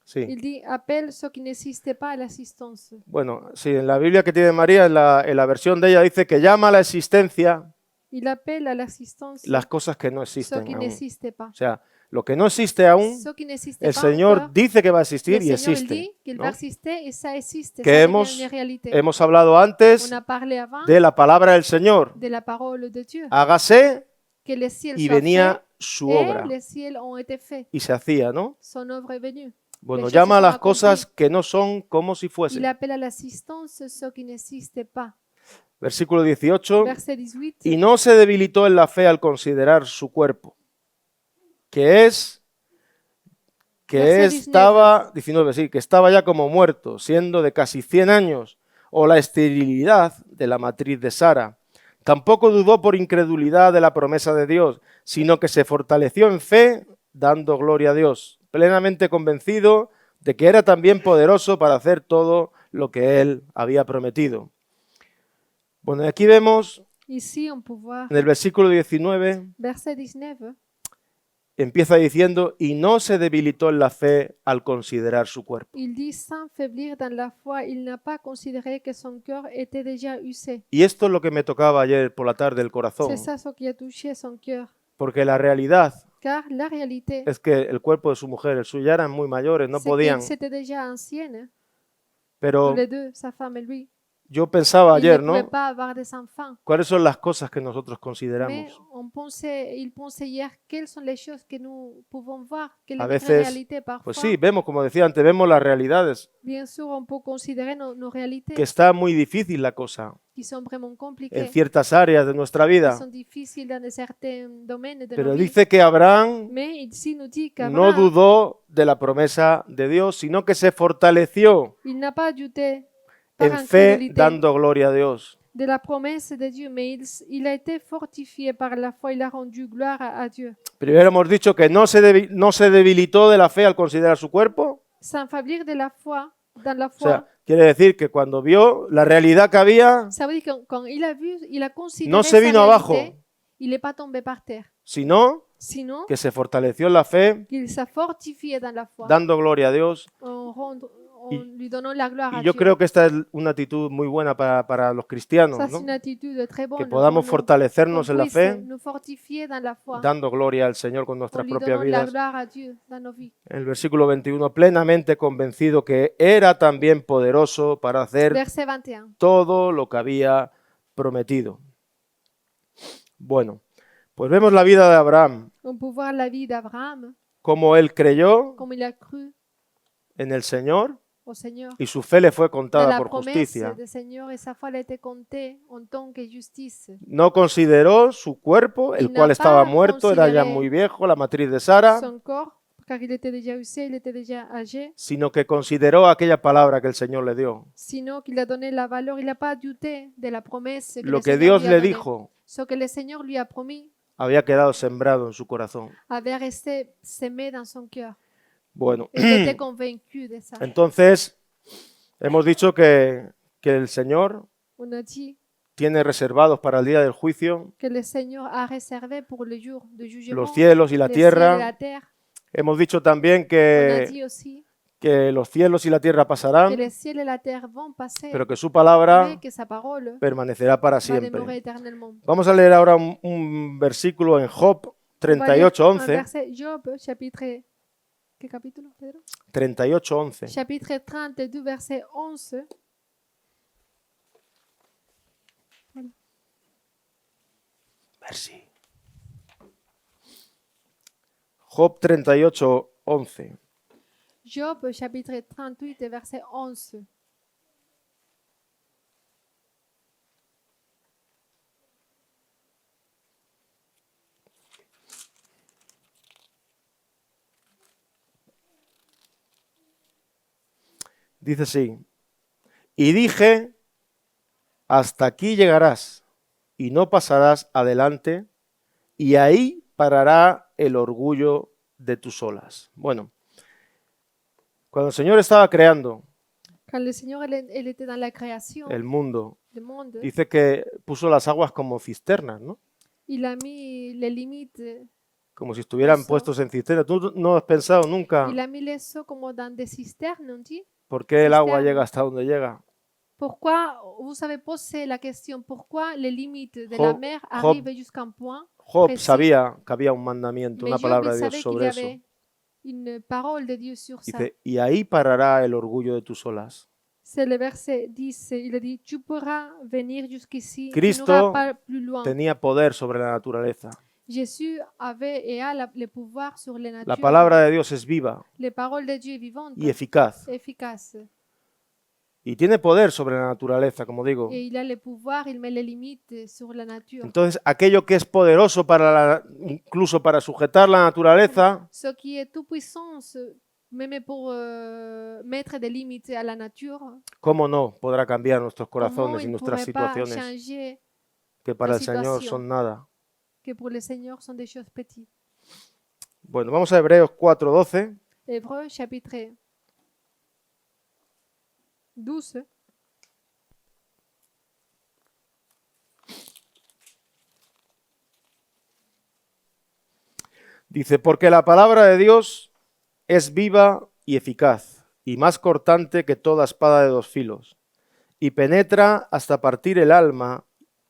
S1: Sí,
S2: il dit, appelle ce qui n'existait pas à l'existence.
S1: bueno, sí, en la Biblia que tiene María, en la versión de ella dice que llama a la existencia
S2: Il appelle à l'existence
S1: las cosas que no
S2: ce
S1: existen
S2: qui
S1: aún.
S2: n'existait pas.
S1: O sea, lo que no existe aún,
S2: Ce qui n'existait
S1: el
S2: pas
S1: Señor
S2: encore,
S1: dice que va a
S2: le
S1: existir y
S2: Seigneur il
S1: existe.
S2: dit qu'il
S1: ¿no?
S2: va exister et ça existe,
S1: Que
S2: ça devient
S1: hemos,
S2: une réalité.
S1: hemos hablado antes
S2: On a parlé avant
S1: de la palabra del Señor.
S2: de la parole de Dieu,
S1: Hágase
S2: que les ciels
S1: y
S2: soient
S1: venía
S2: faits
S1: su
S2: et
S1: obra
S2: les ciels ont été faits.
S1: y se hacía, ¿no?
S2: Son œuvre est venue.
S1: Bueno,
S2: choses
S1: llama a
S2: se
S1: las
S2: sont
S1: cosas que no son como si
S2: Il
S1: fuesen.
S2: appelle à l'assistance ce qui n'existait pas.
S1: Versículo 18.
S2: Verset 18.
S1: Y no se debilitó en la fe al considerar su cuerpo, que
S2: Verset
S1: estaba, 19, sí, que estaba ya como muerto, siendo de casi 100 años, o la esterilidad de la matriz de Sara. Tampoco dudó por incredulidad de la promesa de Dios, sino que se fortaleció en fe, dando gloria a Dios, plenamente convencido de que era también poderoso para hacer todo lo que él había prometido. Bueno, y aquí vemos
S2: Ici, on peut voir,
S1: en el versículo 19,
S2: verset 19,
S1: empieza diciendo, y no se debilitó en la fe al considerar su cuerpo.
S2: il dit sans faiblir dans la foi, il n'a pas considéré que son cœur était déjà usé.
S1: Y esto es lo que me tocaba ayer por la tarde el corazón,
S2: C'est ça ce qui a touché son cœur.
S1: porque la realidad
S2: Car la réalité,
S1: es que el cuerpo de su mujer, el suyo, ya eran muy mayores, no
S2: c'est
S1: podían.
S2: qu'il était déjà ancienne,
S1: Pero
S2: tous les deux, sa femme et lui.
S1: yo pensaba
S2: Il ne
S1: ayer,
S2: pouvait
S1: ¿no?
S2: pas avoir des enfants.
S1: ¿Cuáles son las cosas que nosotros
S2: Mais
S1: consideramos?
S2: il pensait hier quelles sont les choses que nous pouvons voir, quelle
S1: A
S2: est notre
S1: veces,
S2: réalité parfois.
S1: pues sí, vemos, como decía antes, vemos las realidades,
S2: Bien sûr, on peut considérer nos réalités
S1: que está muy difícil la cosa
S2: qui sont vraiment
S1: en
S2: compliquées,
S1: ciertas áreas de nuestra
S2: qui
S1: vida.
S2: sont difficiles dans certains domaines de
S1: Pero
S2: nos vies.
S1: dice que Abraham
S2: Mais ici nous dit
S1: no
S2: qu'Abraham,
S1: dudó de la promesa de Dios, sino que se fortaleció
S2: il n'a pas douté par
S1: en fe,
S2: incrédulité
S1: dando gloria a Dios.
S2: de la promesse de Dieu, mais il a été fortifié par la foi, il a rendu gloire à Dieu.
S1: Primero hemos dicho que no se debilitó de la fe al considerar su cuerpo.
S2: Sans faiblir de la foi, dans la
S1: O
S2: foi,
S1: sea, quiere decir que cuando vio la realidad que había,
S2: ça veut dire que quand il a vu, il a considéré
S1: no se
S2: sa
S1: vino
S2: réalité,
S1: abajo,
S2: il n'est pas tombé par terre.
S1: sino
S2: Sinon,
S1: que se fortaleció en la fe,
S2: qu'il s'est fortifié dans la foi,
S1: dando gloria a Dios.
S2: en lui donnant la gloire à
S1: Y yo
S2: Dieu.
S1: creo que esta es una actitud muy buena para los cristianos,
S2: Ça, c'est
S1: ¿no?
S2: une attitude très bonne.
S1: Que podamos
S2: pour nous,
S1: fortalecernos
S2: qu'on
S1: en la
S2: puisse
S1: fe,
S2: nous fortifier dans la foi,
S1: dando gloria al Señor con
S2: en
S1: nuestras
S2: lui
S1: propias
S2: donnant la
S1: vidas.
S2: gloire à Dieu dans nos vies.
S1: En el versículo 21, plenamente convencido que era también poderoso para hacer
S2: Verset 21.
S1: todo lo que había prometido. Bueno, pues vemos la vida de Abraham,
S2: On peut voir la vie d'Abraham,
S1: cómo él creyó
S2: comme il a cru
S1: en el Señor
S2: au Seigneur.
S1: y su fe le fue
S2: Dans
S1: contada
S2: la
S1: por
S2: promesse
S1: justicia.
S2: du Seigneur et sa foi a été comptée en tant que justice.
S1: No consideró su cuerpo, el
S2: Il
S1: cual
S2: n'a
S1: estaba
S2: pas
S1: muerto, era ya
S2: considéré
S1: muy viejo, la matriz de Sara,
S2: Son corps, car il était déjà usé, il était déjà âgé,
S1: sino que consideró aquella palabra que el Señor le dio.
S2: sinon qu'il a donné la valeur, il n'a pas douté de la promesse que
S1: Lo
S2: le
S1: que
S2: Seigneur
S1: Dios
S2: lui a
S1: le
S2: donnée.
S1: dijo
S2: Ce que le Seigneur lui a promis
S1: había quedado sembrado en su corazón.
S2: avait resté semé dans son cœur.
S1: Bueno,
S2: Il était convaincu de ça.
S1: entonces hemos dicho que el Señor
S2: On a dit
S1: tiene reservados para el día del juicio
S2: que le Seigneur a réservé pour le jour de jugement
S1: los cielos y la
S2: les cieux et
S1: tierra.
S2: la terre.
S1: Hemos dicho también
S2: On a
S1: que
S2: dit aussi
S1: los cielos y la tierra
S2: que
S1: pasarán,
S2: les cieux et la terre vont passer,
S1: pero que su palabra
S2: mais que sa parole
S1: permanecerá para
S2: va demeurer
S1: siempre.
S2: éternellement.
S1: Vamos a leer ahora un versículo en Job
S2: On va lire un
S1: 38:11.
S2: verset, Job, chapitre... Quel capítulo, Pedro?
S1: 38:11.
S2: Chapitre 32, verset 11.
S1: Merci. Job 38:11.
S2: Job, chapitre 38, verset 11.
S1: Dice así: y dije, hasta aquí llegarás y no pasarás adelante, y ahí parará el orgullo de tus olas. Bueno, cuando el Señor estaba creando
S2: Quand le Seigneur elle était dans la création
S1: el mundo,
S2: du monde,
S1: dice que puso las aguas como cisternas, ¿no?
S2: il a mis les limites,
S1: Como si estuvieran
S2: Eso.
S1: puestos en cisternas. ¿Tú no has pensado nunca
S2: il a mis les seaux comme dans des cisternes, on dit.
S1: por qué el agua
S2: cisternes.
S1: llega hasta donde llega?
S2: Pourquoi, vous avez posé la question, pourquoi les limites de
S1: Job-
S2: la mer
S1: Job-
S2: arrivent jusqu'à un point
S1: Job
S2: précis?
S1: sabía que había un mandamiento,
S2: Mais
S1: una
S2: Job
S1: palabra
S2: il
S1: de Dios
S2: savait qu'il
S1: sobre
S2: y
S1: eso.
S2: avait une parole de Dieu sur ça.
S1: Dice, y ahí parará el orgullo de tus olas.
S2: C'est le verset 10. Il a dit, tu pourras venir jusqu'ici, tu
S1: Cristo
S2: n'auras pas plus loin.
S1: Tenía poder sobre la naturaleza.
S2: Jésus avait et a le pouvoir sur les
S1: La
S2: natures.
S1: palabra de Dios es viva
S2: Les paroles de Dieu vivantes,
S1: y eficaz.
S2: efficaces.
S1: Y tiene poder sobre la naturaleza, como digo.
S2: Et il a le pouvoir, il met les limites sur la nature.
S1: Entonces, aquello que es poderoso incluso para sujetar la naturaleza,
S2: Ce qui est tout puissant, même pour mettre des limites à la nature,
S1: ¿cómo no podrá cambiar nuestros
S2: comment
S1: corazones y
S2: il ne
S1: nuestras
S2: pourrait pas
S1: situaciones
S2: changer
S1: que para
S2: la
S1: el Señor
S2: situación.
S1: son nada?
S2: que pour le Seigneur sont des choses petites.
S1: Bueno, vamos a Hebreos 4:12.
S2: Hébreux chapitre 12.
S1: Dice, porque la palabra de Dios es viva y eficaz, y más cortante que toda espada de dos filos, y penetra hasta partir el alma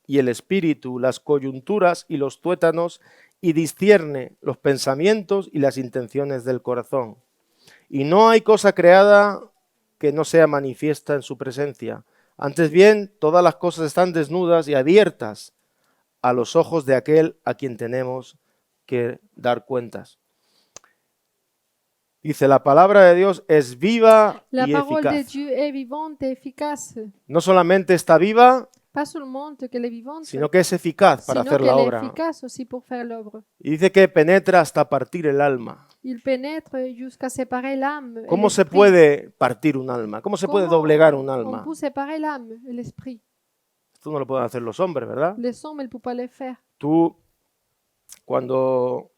S1: y el espíritu, las coyunturas y los tuétanos, y discierne los pensamientos y las intenciones del corazón. Y no hay cosa creada que no sea manifiesta en su presencia. Antes bien, todas las cosas están desnudas y abiertas a los ojos de aquel a quien tenemos que dar cuentas. Dice, la palabra de Dios es viva
S2: La
S1: y
S2: parole de
S1: eficaz.
S2: Dieu est vivante et efficace.
S1: No solamente está viva,
S2: Pas seulement qu'elle est vivante,
S1: sino que es eficaz para
S2: sino
S1: hacer la
S2: qu'elle est
S1: obra.
S2: efficace aussi pour faire l'œuvre.
S1: Y dice que penetra hasta partir el alma.
S2: Il pénètre jusqu'à séparer l'âme et
S1: ¿Cómo se
S2: l'esprit.
S1: puede partir un alma? ¿Cómo se puede
S2: Comment
S1: doblegar un
S2: on
S1: alma?
S2: peut séparer l'âme et l'esprit?
S1: Esto no lo pueden hacer los hombres, ¿verdad?
S2: Les hommes, ils ne peuvent pas le faire.
S1: Tú, cuando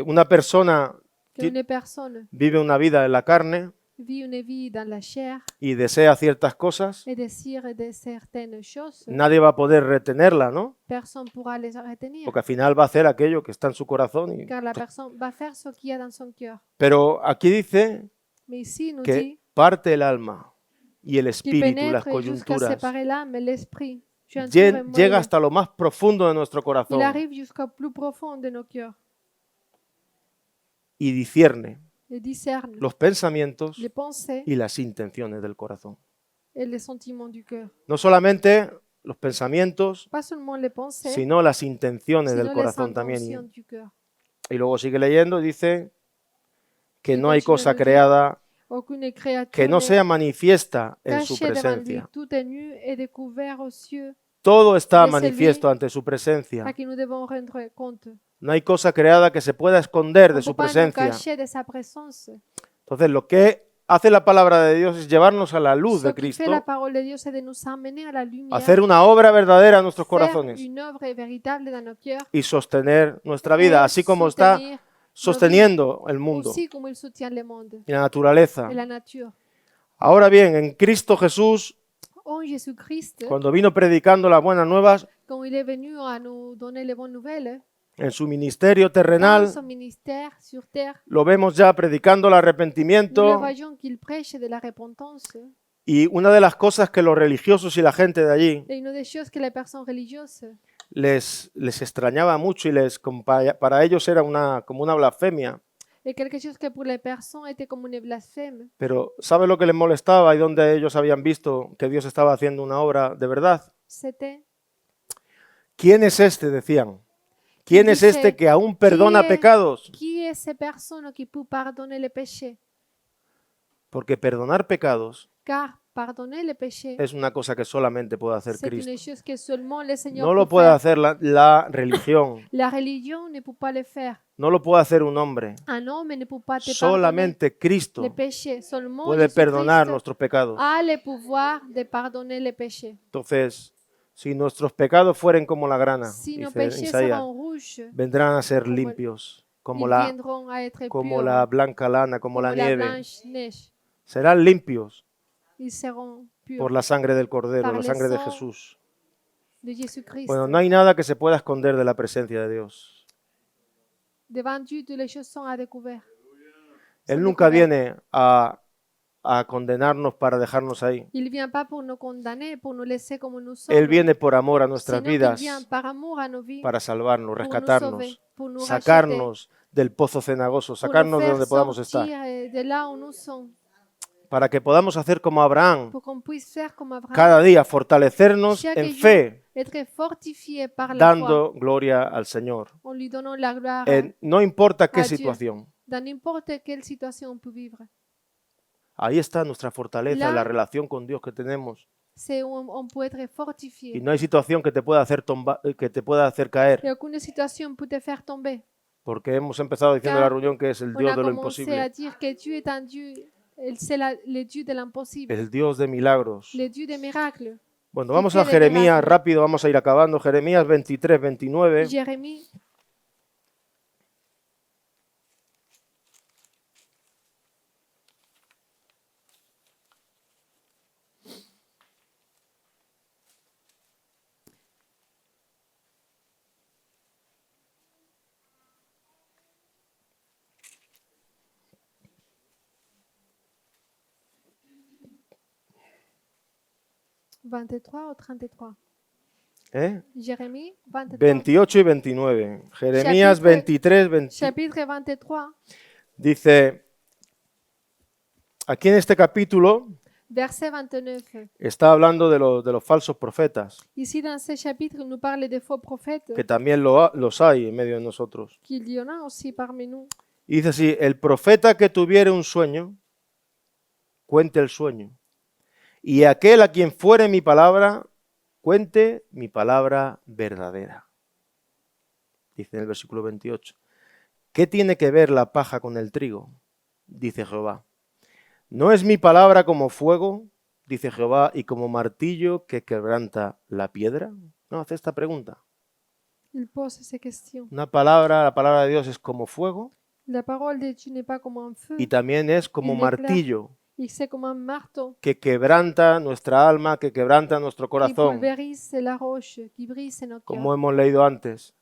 S1: una persona
S2: Qu'une personne
S1: vive una vida en la carne
S2: vit une vie dans la chair
S1: y desea ciertas cosas,
S2: et désire de certaines choses,
S1: nadie va a poder retenerla, ¿no?
S2: personne ne pourra les retenir.
S1: Porque al final va a hacer aquello que está en su corazón.
S2: Car la personne va faire ce qu'il y a dans son cœur.
S1: Pero aquí dice
S2: Mais ici, il nous
S1: que
S2: dit
S1: parte el alma y el
S2: qu'il
S1: espíritu, las
S2: pénètre jusqu'à
S1: coyunturas.
S2: séparer l'âme et l'esprit. Jointure et moelle.
S1: Llega hasta lo más profundo de nuestro corazón
S2: Il arrive jusqu'au plus profond de nos cœurs
S1: y discierne
S2: et discerne
S1: los pensamientos
S2: les pensées
S1: y las intenciones del corazón.
S2: et les sentiments du cœur.
S1: No solamente los pensamientos,
S2: Pas seulement les pensées,
S1: sino las intenciones del
S2: sino les
S1: corazón también.
S2: intentions du cœur.
S1: Y luego sigue leyendo y dice que
S2: Y
S1: no hay
S2: continúa
S1: cosa
S2: de decir,
S1: creada
S2: Aucune créature
S1: que no
S2: n'est
S1: sea manifiesta en su
S2: cachée devant lui.
S1: presencia.
S2: Tout est nu et découvert aux cieux,
S1: Todo está
S2: de celui
S1: manifiesto ante su presencia.
S2: à qui nous devons rendre compte.
S1: No hay cosa creada que se pueda esconder
S2: On
S1: de
S2: ne
S1: su
S2: peut pas nous
S1: presencia.
S2: cacher de sa présence.
S1: Entonces, lo que hace la palabra de Dios es llevarnos a la luz
S2: Ce
S1: de
S2: qui fait la
S1: Cristo,
S2: parole de Dios, c'est de nous amener à la lumière,
S1: hacer una obra verdadera en nuestros
S2: faire
S1: corazones
S2: une œuvre véritable dans nos cœurs,
S1: y sostener nuestra vida,
S2: et
S1: así como está
S2: soutenir
S1: sosteniendo el mundo
S2: aussi comme il soutient le monde
S1: y la naturaleza.
S2: et la nature.
S1: Ahora bien, en Cristo Jesús,
S2: En Jésus-Christ,
S1: cuando vino predicando las buenas nuevas,
S2: quand il est venu à nous donner les bonnes nouvelles,
S1: en su ministerio
S2: dans
S1: terrenal,
S2: son ministère sur terre,
S1: lo vemos ya predicando el
S2: nous le
S1: arrepentimiento.
S2: voyons qu'il prêche de la repentance.
S1: Y una de las cosas que los religiosos y la gente de allí
S2: Et une des choses que les personnes religieuses
S1: les extrañaba mucho y para ellos era como una blasfemia.
S2: est quelque chose que pour les personnes était comme une blasphème.
S1: Pero ¿sabe lo que les molestaba y donde ellos habían visto que Dios estaba haciendo una obra de verdad?
S2: C'était
S1: ¿Quién es este? Decían. ¿Quién es
S2: dice,
S1: este que aún perdona
S2: ¿quién es?
S1: pecados?
S2: qui est ces personnes qui peut pardonner les péchés?
S1: Porque perdonar pecados
S2: Car pardonner les péchés,
S1: es una cosa que solamente puede hacer
S2: c'est une
S1: Cristo.
S2: chose que seulement le Seigneur
S1: No lo
S2: peut
S1: puede
S2: faire.
S1: hacer la religión,
S2: La religion ne peut pas le faire.
S1: no lo puede hacer un hombre.
S2: Un homme ne peut pas te pardonner
S1: Solamente Cristo
S2: les péchés. Seulement
S1: puede perdonar
S2: Jésus-Christ
S1: nuestros pecados.
S2: a le pouvoir de pardonner les péchés.
S1: Entonces, si nuestros pecados fueren como la grana,
S2: Si nos
S1: dice
S2: péchés
S1: Isaías,
S2: seront rouges,
S1: vendrán a ser
S2: Como-
S1: limpios, como
S2: ils
S1: la,
S2: viendront à être
S1: como
S2: purs,
S1: la blanca lana, como
S2: comme
S1: la
S2: la
S1: nieve.
S2: blanche neige.
S1: Serán limpios
S2: Ils seront purs
S1: por la sangre del Cordero,
S2: par
S1: la
S2: le
S1: sangre de
S2: sang
S1: Jesús.
S2: de Jésus-Christ.
S1: Bueno, no hay nada que se pueda esconder de la presencia de Dios.
S2: Devant Dieu, toutes les choses sont à découvert.
S1: Él
S2: Son
S1: nunca
S2: découvertes.
S1: viene a condenarnos para dejarnos ahí.
S2: Il ne vient pas pour nous condamner, pour nous laisser comme nous sommes.
S1: Él viene por amor a nuestras
S2: Sino qu'il
S1: vidas
S2: vient par amour à nos vies
S1: para salvarnos,
S2: pour nous sauver,
S1: rescatarnos,
S2: pour nous racheter,
S1: sacarnos del pozo cenagoso,
S2: pour nous
S1: sacarnos de
S2: faire
S1: donde podamos estar,
S2: sortir de là où nous sommes,
S1: para que podamos hacer como Abraham,
S2: pour qu'on puisse faire comme Abraham,
S1: cada día fortalecernos
S2: chaque
S1: en
S2: jour,
S1: fe,
S2: être fortifié par la foi,
S1: dando gloria al Señor.
S2: en lui donnant la gloire
S1: No importa qué
S2: a Dieu.
S1: situación,
S2: dans n'importe quelle situation on peut vivre.
S1: ahí está nuestra fortaleza,
S2: La-
S1: la relación con Dios que tenemos.
S2: C'est où on peut être fortifié.
S1: Y no hay situación que te pueda hacer, que te pueda hacer caer,
S2: Et aucune situation peut te faire tomber.
S1: porque hemos empezado diciendo en la reunión que es el
S2: On
S1: Dios
S2: a
S1: de lo
S2: commencé à
S1: imposible,
S2: dire que Dieu est un Dieu, c'est le Dieu de l'impossible,
S1: el Dios de milagros.
S2: le Dieu des miracles.
S1: Bueno, vamos
S2: que
S1: a
S2: de
S1: Jeremías,
S2: milagro.
S1: rápido, vamos a ir acabando. Jeremías 23, 29.
S2: Jérémie23 ou 33.
S1: ¿Eh?
S2: Jérémie 23.
S1: 28 y 29. Jeremías
S2: Chapitre-
S1: 23, 20.
S2: Chapitre 23,
S1: Dice, aquí en este capítulo
S2: verset 29.
S1: está hablando de los falsos profetas,
S2: Ici, dans ce chapitre, il nous parle des faux prophètes,
S1: que también los hay en medio de nosotros.
S2: qu'il y en a aussi parmi nous.
S1: Y dice así, el profeta que tuviere un sueño, cuente el sueño. Y aquel a quien fuere mi palabra, cuente mi palabra verdadera. Dice en el versículo 28. ¿Qué tiene que ver la paja con el trigo? Dice Jehová. ¿No es mi palabra como fuego? Dice Jehová, y como martillo que quebranta la piedra. No, hace esta pregunta.
S2: Il pose ces questions.
S1: Una palabra, la palabra de Dios es como fuego
S2: La parole de Dieu n'est pas comme un feu,
S1: y también es como
S2: Il declara-
S1: martillo
S2: il c'est comme un marteau
S1: que quebranta nuestra alma, que quebranta nuestro
S2: qui
S1: corazón,
S2: pulvérise la roche, qui brise notre
S1: como
S2: cœur.
S1: hemos leído antes.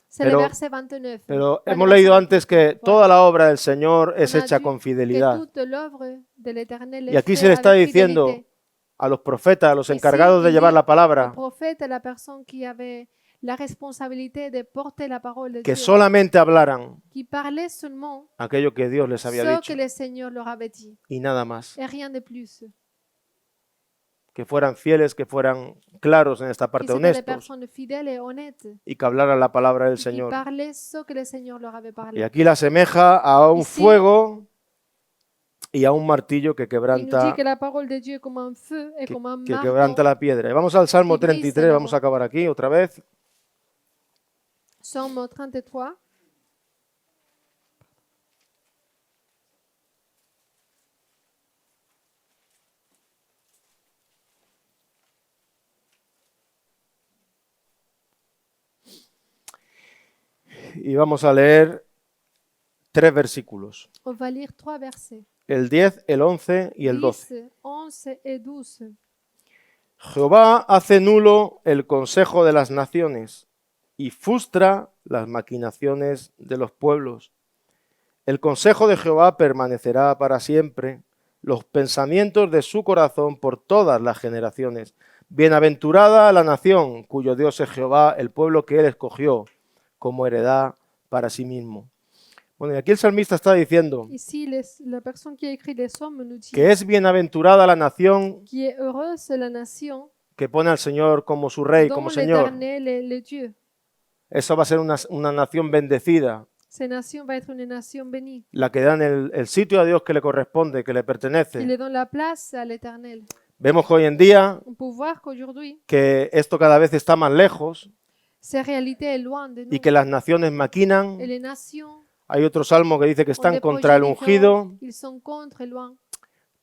S2: C'est le
S1: pero-
S2: verset 29.
S1: Pero
S2: Pas le
S1: hemos
S2: verset
S1: leído
S2: 28.
S1: antes que toda la obra del Señor es
S2: On a
S1: hecha
S2: dit
S1: con
S2: que
S1: fidelidad.
S2: toute l'œuvre de l'Éternel
S1: Y
S2: est
S1: aquí
S2: faite
S1: se le está
S2: avec
S1: diciendo
S2: fidélité.
S1: a los profetas, a los
S2: Ici,
S1: encargados de
S2: il
S1: llevar
S2: dit
S1: la
S2: au
S1: palabra,
S2: prophète, la personne qui avait la responsabilité de porter la parole de
S1: que
S2: Dieu,
S1: solamente hablaran
S2: qui parlait seulement
S1: aquello que Dios les había
S2: ce
S1: dicho
S2: que le Seigneur leur avait dit,
S1: y nada más.
S2: et rien de plus.
S1: Que fueran fieles, que fueran claros en esta
S2: Qu'ils
S1: parte,
S2: étaient des
S1: honestos,
S2: personnes fidèles et honnêtes,
S1: y que hablaran la palabra del
S2: qui
S1: Señor.
S2: parlaient ce que le Seigneur leur avait
S1: Y
S2: parlé.
S1: aquí la asemeja a un
S2: Ici,
S1: fuego y a un martillo que
S2: Il nous dit
S1: quebranta,
S2: que la parole de Dieu est comme un feu et comme un
S1: que
S2: marteau.
S1: quebranta la piedra. Y vamos al Salmo
S2: que brise
S1: 33,
S2: el
S1: vamos a
S2: agua.
S1: acabar aquí otra vez.
S2: Psaume 33.
S1: Y vamos a leer 3 versículos.
S2: On va lire 3 versets.
S1: El 10, el 11 y el 12.
S2: 10, 11 et 12.
S1: Jehová hace nulo el consejo de las naciones y frustra las maquinaciones de los pueblos. El consejo de Jehová permanecerá para siempre, los pensamientos de su corazón por todas las generaciones. Bienaventurada la nación cuyo Dios es Jehová, el pueblo que él escogió como heredad para sí mismo. Bueno, y aquí el salmista está diciendo
S2: Ici, la personne qui a écrit les psaumes nous dit
S1: que es bienaventurada la nación
S2: qui est heureuse la nation
S1: que pone al Señor como su rey, como
S2: dont
S1: Señor.
S2: l'Éternel est le Dieu.
S1: Eso va a ser una nación bendecida,
S2: Cette nation va être une nation bénie.
S1: la que dan el sitio a Dios que le corresponde, que le
S2: Il
S1: pertenece.
S2: est dans la place à l'Éternel.
S1: Vemos que hoy en día
S2: On peut voir qu'aujourd'hui,
S1: que esto cada vez está más lejos
S2: cette réalité est loin de nous.
S1: y que las naciones maquinan.
S2: Et les nations
S1: Hay otro salmo que dice que
S2: ont
S1: están
S2: des
S1: contra el
S2: projets
S1: ungido,
S2: différents. Ils sont contre et loin.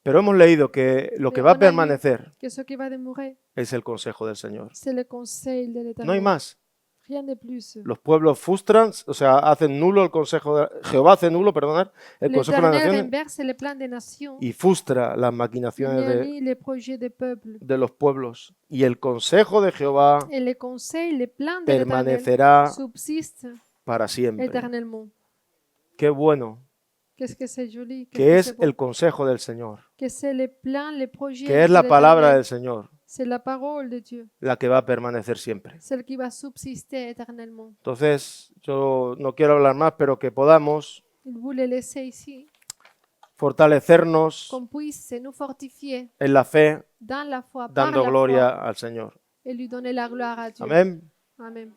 S1: pero hemos leído que lo que
S2: Mais
S1: va a
S2: on a lu
S1: permanecer
S2: que ce qui va demeurer,
S1: es el consejo del Señor.
S2: c'est le conseil de l'Éternel.
S1: No hay más.
S2: Rien de plus.
S1: Los pueblos frustran, o sea, hacen nulo el consejo de Jehová, hace nulo, perdonad, el consejo de las
S2: L'Éternel
S1: naciones
S2: renverse les plans des nations.
S1: y frustra las
S2: Il
S1: maquinaciones
S2: nie les projets des peuples.
S1: de los pueblos. Y el consejo de Jehová
S2: Et les conseils, les plans de l'Éternel
S1: permanecerá
S2: subsistent
S1: para siempre.
S2: éternellement.
S1: Qué bueno
S2: Qu'est-ce que c'est joli. Qu'est-ce
S1: que
S2: que
S1: es
S2: c'est beau.
S1: el consejo del Señor,
S2: Que c'est les plans, les projets
S1: que es
S2: de
S1: la palabra
S2: l'Éternel.
S1: del Señor,
S2: C'est la parole de Dieu,
S1: la que va a permanecer siempre.
S2: celle qui va subsister éternellement.
S1: Entonces, yo no quiero hablar más, pero que podamos
S2: Il voulait laisser ici,
S1: fortalecernos
S2: qu'on puisse nous fortifier
S1: en la fe,
S2: dans la foi, par
S1: dando
S2: la
S1: gloria
S2: foi,
S1: al Señor.
S2: et lui donner la gloire à Dieu.
S1: Amén.
S2: Amen.